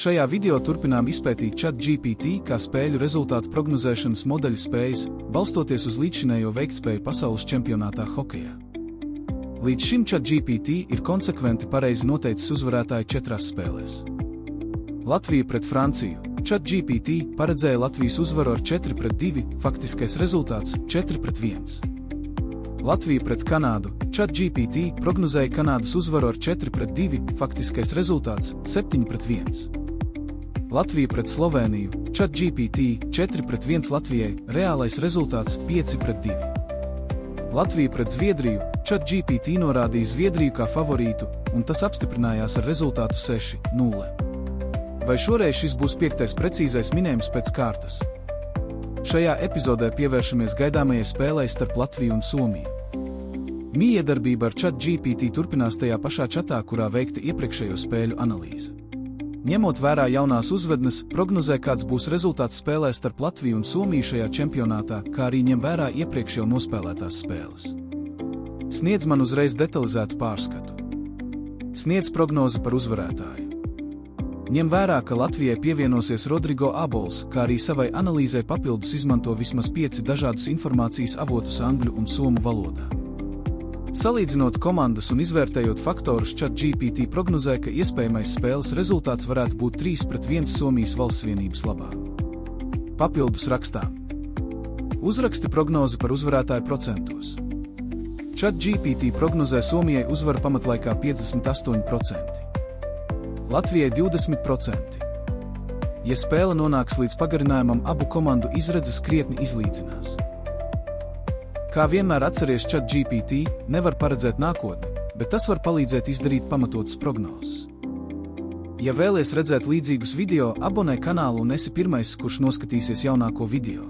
Šajā video turpinām izpētīt ChatGPT kā spēļu rezultātu prognozēšanas modeļu spējas, balstoties uz līdzšinējo veiktspēju pasaules čempionātā hokejā. Līdz šim ChatGPT ir konsekventi pareizi noteicis uzvarētāju 4 spēlēs. Latvija pret Franciju. ChatGPT paredzēja Latvijas uzvaru ar 4-2, faktiskais rezultāts 4-1. Latvija pret Kanādu. ChatGPT prognozēja Kanādas uzvaru ar 4-2, faktiskais rezultāts 7-1. Latvija pret Slovēniju. ChatGPT 4-1 Latvijai, reālais rezultāts 5-2. Latvija pret Zviedriju. ChatGPT norādīja Zviedriju kā favorītu, un tas apstiprinājās ar rezultātu 6-0. Vai šoreiz šis būs 5. precīzais minējums pēc kārtas? Šajā epizodē pievēršamies gaidāmajai spēlei starp Latviju un Somiju. Mijiedarbība ar ChatGPT turpinās tajā pašā čatā, kurā veikta iepriekšējo spēļu analīze. Ņemot vērā jaunās uzvednes, prognozē, kāds būs rezultāts spēlē starp Latviju un Somiju šajā čempionātā, kā arī ņem vērā iepriekš jau nospēlētās spēles. Sniedz man uzreiz detalizētu pārskatu. Sniedz prognozi par uzvarētāju. Ņem vērā, ka Latvijai pievienosies Rodrigo Abols, kā arī savai analīzē papildus izmanto vismaz 5 dažādus informācijas avotus angļu un somu valodā. Salīdzinot komandas un izvērtējot faktorus, ChatGPT prognozē, ka iespējamais spēles rezultāts varētu būt 3-1 Somijas valstsvienības labā. Papildus rakstām. Uzraksti prognozi par uzvarētāju procentos. ChatGPT prognozē Somijai uzvaru pamatlaikā 58%. Latvijai 20%. Ja spēle nonāks līdz pagarinājumam, abu komandu izredzes krietni izlīdzinās. Kā vienmēr atceries, ChatGPT nevar paredzēt nākotni, bet tas var palīdzēt izdarīt pamatotas prognozes. Ja vēlies redzēt līdzīgus video, abonē kanālu un esi pirmais, kurš noskatīsies jaunāko video.